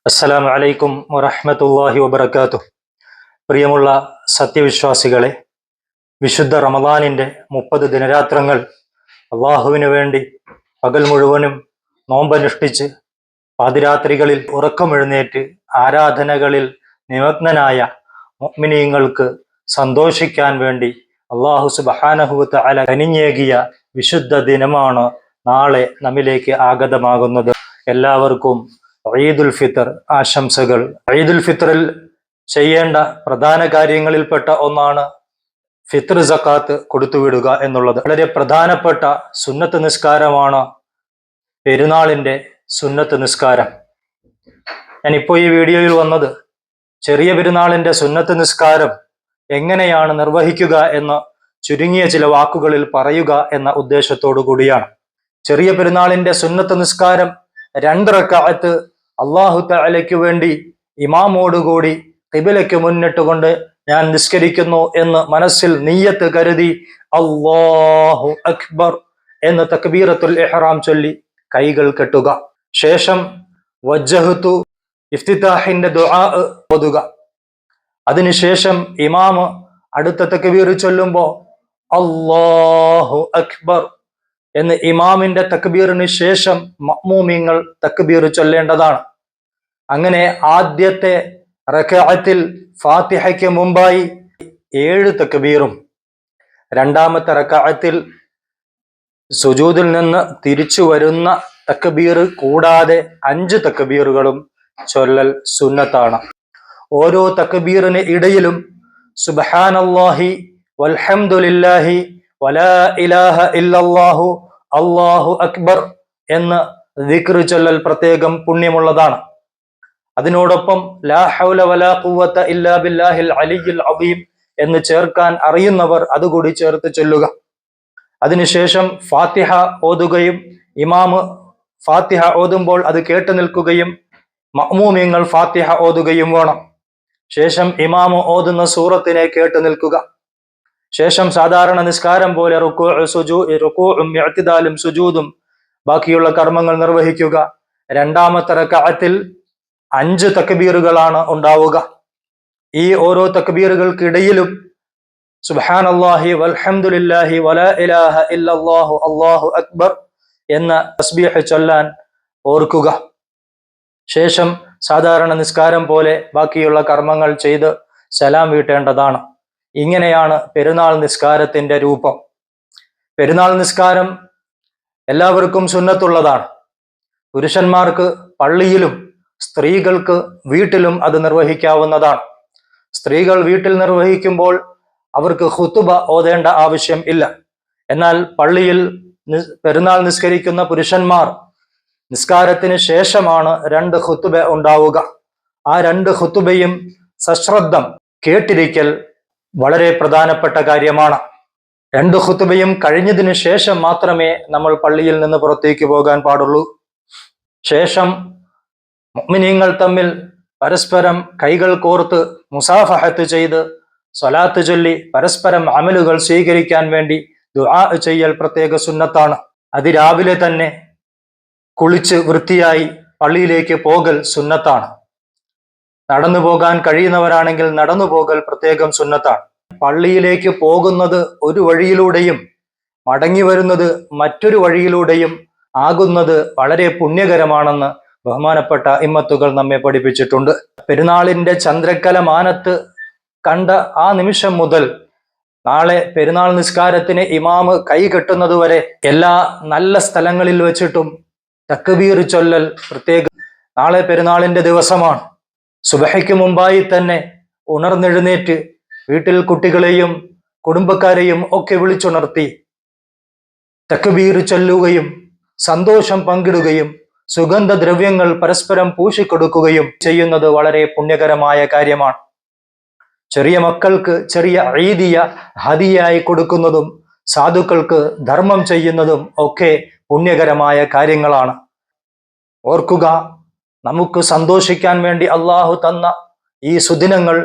അസ്സലാമു അലൈക്കും വറഹ്മത്തുള്ളാഹി വബറകാതുഹു. പ്രിയമുള്ള സത്യവിശ്വാസികളെ, വിശുദ്ധ റമദാനിൻ്റെ 30 ദിനരാത്രങ്ങൾ അള്ളാഹുവിന് വേണ്ടി പകൽ മുഴുവനും നോമ്പനുഷ്ഠിച്ച് പാതിരാത്രികളിൽ ഉറക്കമെഴുന്നേറ്റ് ആരാധനകളിൽ നിമഗ്നനായ മുഅ്മിനീങ്ങൾക്ക് സന്തോഷിക്കാൻ വേണ്ടി അള്ളാഹു സുബ്ഹാനഹു വ തആല കനിഞ്ഞേകിയ വിശുദ്ധ ദിനമാണ് നാളെ നമ്മിലേക്ക് ആഗതമാകുന്നത്. എല്ലാവർക്കും ഈദുൽ ഫിത്തർ ആശംസകൾ. ഈദുൽ ഫിത്തറിൽ ചെയ്യേണ്ട പ്രധാന കാര്യങ്ങളിൽപ്പെട്ട ഒന്നാണ് ഫിത്ർ സക്കാത്ത് കൊടുത്തുവിടുക എന്നുള്ളത്. വളരെ പ്രധാനപ്പെട്ട സുന്നത്ത് നിസ്കാരമാണ് പെരുന്നാളിൻ്റെ സുന്നത്ത് നിസ്കാരം. ഞാനിപ്പോൾ ഈ വീഡിയോയിൽ വന്നത് ചെറിയ പെരുന്നാളിൻ്റെ സുന്നത്ത് നിസ്കാരം എങ്ങനെയാണ് നിർവഹിക്കുക എന്ന് ചുരുങ്ങിയ ചില വാക്കുകളിൽ പറയുക എന്ന ഉദ്ദേശത്തോടു കൂടിയാണ്. ചെറിയ പെരുന്നാളിൻ്റെ സുന്നത്ത് നിസ്കാരം 2 റക്അത്ത് അള്ളാഹു തആലയ്ക്ക് വേണ്ടി ഇമാമോടുകൂടി ഖിബലയ്ക്ക് മുന്നിട്ടുകൊണ്ട് ഞാൻ നിസ്കരിക്കുന്നു എന്ന് മനസ്സിൽ നിയ്യത്ത് കരുതി അല്ലാഹു അക്ബർ എന്ന് തക്ബീറത്തുൽ ഇഹ്റാം ചൊല്ലി കൈകൾ കെട്ടുക. ശേഷം വജ്ജഹ്തു ഇഫ്തിതാഹിന്റെ ദുആ ഓതുക. അതിനുശേഷം ഇമാം അടുത്ത തക്ബീർ ചൊല്ലുമ്പോൾ അല്ലാഹു അക്ബർ എന്ന് ഇമാമിന്റെ തക്ബീറിന് ശേഷം മഅ്മൂമിങ്ങൾ തക്ബീർ ചൊല്ലേണ്ടതാണ്. അങ്ങനെ ആദ്യത്തെ റക്അത്തിൽ ഫാത്തിഹയ്ക്ക് മുമ്പായി 7 തക്ബീറും രണ്ടാമത്തെ റക്അത്തിൽ സുജൂദിൽ നിന്ന് തിരിച്ചു വരുന്ന തക്ബീർ കൂടാതെ 5 തക്ബീറുകളും ചൊല്ലൽ സുന്നത്താണ്. ഓരോ തക്ബീറിന് ഇടയിലും സുബ്ഹാനല്ലാഹി വൽഹംദുലില്ലാഹി വലാ ഇലാഹ ഇല്ലല്ലാഹു അല്ലാഹു അക്ബർ എന്ന് ദിക്ർ ചൊല്ലൽ പ്രത്യേകം പുണ്യമുള്ളതാണ്. അതിനോടൊപ്പം ലാ ഹൗല വലാ ഖുവത ഇല്ലാ ബില്ലാഹിൽ അലിയ്യിൽ അദീം എന്ന് ചേർക്കാൻ അറിയുന്നവർ അതുകൂടി ചേർത്ത് ചൊല്ലുക. അതിനുശേഷം ഫാത്തിഹ ഓതുകയും ഇമാമ് ഫാത്തിഹ ഓതുമ്പോൾ അത് കേട്ടു നിൽക്കുകയും മഅ്മൂമിങ്ങൾ ഫാത്തിഹ ഓതുകയും വേണം. ശേഷം ഇമാമ് ഓതുന്ന സൂറത്തിനെ കേട്ടു നിൽക്കുക. ശേഷം സാധാരണ നിസ്കാരം പോലെ റുകൂഉം ഇഅ്തിദാലും സുജൂദും ബാക്കിയുള്ള കർമ്മങ്ങൾ നിർവഹിക്കുക. രണ്ടാമത്തെ റക്അത്തിൽ 5 തക്ബീറുകളാണ് ഉണ്ടാവുക. ഈ ഓരോ തക്ബീറുകൾക്കിടയിലും സുബ്ഹാനല്ലാഹി വൽഹംദുലില്ലാഹി വലാ ഇലാഹ ഇല്ലല്ലാഹു അല്ലാഹു അക്ബർ എന്ന തസ്ബീഹ് ചൊല്ലാൻ ഓർക്കുക. ശേഷം സാധാരണ നിസ്കാരം പോലെ ബാക്കിയുള്ള കർമ്മങ്ങൾ ചെയ്ത് സലാം വീട്ടേണ്ടതാണ്. ഇങ്ങനെയാണ് പെരുന്നാൾ നിസ്കാരത്തിന്റെ രൂപം. പെരുന്നാൾ നിസ്കാരം എല്ലാവർക്കും സുന്നത്തുള്ളതാണ്. പുരുഷന്മാർക്ക് പള്ളിയിലും സ്ത്രീകൾക്ക് വീട്ടിലും അത് നിർവഹിക്കാവുന്നതാണ്. സ്ത്രീകൾ വീട്ടിൽ നിർവഹിക്കുമ്പോൾ അവർക്ക് ഖുതുബ ഓതേണ്ട ആവശ്യം ഇല്ല. എന്നാൽ പള്ളിയിൽ പെരുന്നാൾ നിസ്കരിക്കുന്ന പുരുഷന്മാർ നിസ്കാരത്തിന് ശേഷമാണ് 2 ഖുതുബ ഉണ്ടാവുക. ആ 2 ഖുതുബയും സശ്രദ്ധം കേട്ടിരിക്കൽ വളരെ പ്രധാനപ്പെട്ട കാര്യമാണ്. 2 ഖുതുബയും കഴിഞ്ഞതിന് ശേഷം മാത്രമേ നമ്മൾ പള്ളിയിൽ നിന്ന് പുറത്തേക്ക് പോകാൻ പാടുള്ളൂ. ശേഷം മുഅ്മിനീങ്ങൾ തമ്മിൽ പരസ്പരം കൈകൾ കോർത്ത് മുസാഫഹത്ത് ചെയ്ത് സ്വലാത്ത് ചൊല്ലി പരസ്പരം അമലുകൾ സ്വീകരിക്കാൻ വേണ്ടി ദുആ ചെയ്യൽ പ്രത്യേക സുന്നത്താണ്. അതിരാവിലെ തന്നെ കുളിച്ച് വൃത്തിയായി പള്ളിയിലേക്ക് പോകൽ സുന്നത്താണ്. നടന്നു പോകാൻ കഴിയുന്നവരാണെങ്കിൽ നടന്നു പോകൽ പ്രത്യേകം സുന്നത്താണ്. പള്ളിയിലേക്ക് പോകുന്നത് ഒരു വഴിയിലൂടെയും മടങ്ങി വരുന്നത് മറ്റൊരു വഴിയിലൂടെയും ആകുന്നത് വളരെ പുണ്യകരമാണെന്ന് ബഹുമാനപ്പെട്ട ഇമ്മത്തുകൾ നമ്മെ പഠിപ്പിച്ചിട്ടുണ്ട്. പെരുന്നാളിന്റെ ചന്ദ്രക്കല മാനത്ത് കണ്ട ആ നിമിഷം മുതൽ നാളെ പെരുന്നാൾ നിസ്കാരത്തിന് ഇമാമ് കൈ കെട്ടുന്നതുവരെ എല്ലാ നല്ല സ്ഥലങ്ങളിൽ വെച്ചിട്ടും തക്ബീർ ചൊല്ലൽ പ്രത്യേകം. നാളെ പെരുന്നാളിന്റെ ദിവസമാണ്. സുബഹയ്ക്ക് മുമ്പായി തന്നെ ഉണർന്നെഴുന്നേറ്റ് വീട്ടിൽ കുട്ടികളെയും കുടുംബക്കാരെയും ഒക്കെ വിളിച്ചുണർത്തി തക്ബീർ ചൊല്ലുകയും സന്തോഷം പങ്കിടുകയും സുഗന്ധദ്രവ്യങ്ങൾ പരസ്പരം പൂശിക്കൊടുക്കുകയും ചെയ്യുന്നത് വളരെ പുണ്യകരമായ കാര്യമാണ്. ചെറിയ മക്കൾക്ക് ചെറിയ ഈദിയ ഹദിയായി കൊടുക്കുന്നതും സാധുക്കൾക്ക് ധർമ്മം ചെയ്യുന്നതും ഒക്കെ പുണ്യകരമായ കാര്യങ്ങളാണ്. ഓർക്കുക, നമുക്ക് സന്തോഷിക്കാൻ വേണ്ടി അള്ളാഹു തന്ന ഈ സുദിനങ്ങൾ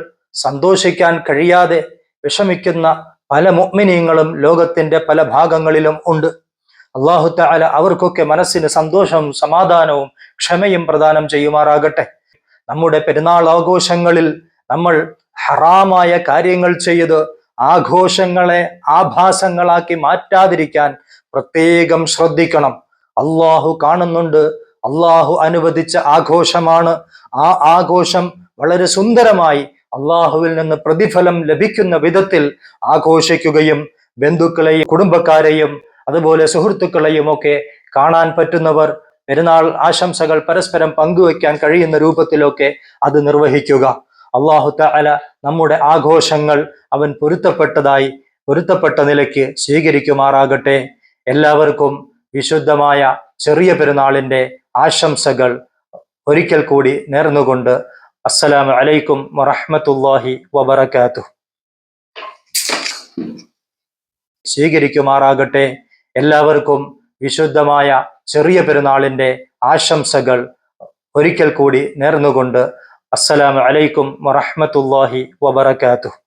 സന്തോഷിക്കാൻ കഴിയാതെ വിഷമിക്കുന്ന പല മുഅ്മിനീങ്ങളും ലോകത്തിന്റെ പല ഭാഗങ്ങളിലും ഉണ്ട്. അല്ലാഹു തആല അവർക്കൊക്കെ മനസ്സിന് സന്തോഷവും സമാധാനവും ക്ഷമയും പ്രദാനം ചെയ്യുമാറാകട്ടെ. നമ്മുടെ പെരുന്നാൾ ആഘോഷങ്ങളിൽ നമ്മൾ ഹറാമായ കാര്യങ്ങൾ ചെയ്ത് ആഘോഷങ്ങളെ ആഭാസങ്ങളാക്കി മാറ്റാതിരിക്കാൻ പ്രത്യേകം ശ്രദ്ധിക്കണം. അള്ളാഹു കാണുന്നുണ്ട്. അള്ളാഹു അനുവദിച്ച ആഘോഷമാണ്. ആ ആഘോഷം വളരെ സുന്ദരമായി അള്ളാഹുവിൽ നിന്ന് പ്രതിഫലം ലഭിക്കുന്ന വിധത്തിൽ ആഘോഷിക്കുകയും ബന്ധുക്കളെയും കുടുംബക്കാരെയും അതുപോലെ സുഹൃത്തുക്കളെയും ഒക്കെ കാണാൻ പറ്റുന്നവർ പെരുന്നാൾ ആശംസകൾ പരസ്പരം പങ്കുവയ്ക്കാൻ കഴിയുന്ന രൂപത്തിലൊക്കെ അത് നിർവഹിക്കുക. അള്ളാഹു തആല നമ്മുടെ ആഘോഷങ്ങൾ അവൻ പൊരുത്തപ്പെട്ട നിലയ്ക്ക് സ്വീകരിക്കുമാറാകട്ടെ. എല്ലാവർക്കും വിശുദ്ധമായ ചെറിയ പെരുന്നാളിന്റെ ആശംസകൾ ഒരിക്കൽ കൂടി നേർന്നുകൊണ്ട് അസ്സലാമു അലൈക്കും വറഹ്മത്തുള്ളാഹി വബറകാതുഹു. സ്വീകരിക്കുമാറാകട്ടെ. എല്ലാവർക്കും വിശുദ്ധമായ ചെറിയ പെരുന്നാളിന്റെ ആശംസകൾ ഒരിക്കൽ കൂടി നേർന്നുകൊണ്ട് അസ്സലാമു അലൈക്കും വറഹ്മത്തുള്ളാഹി വബറകാതുഹു.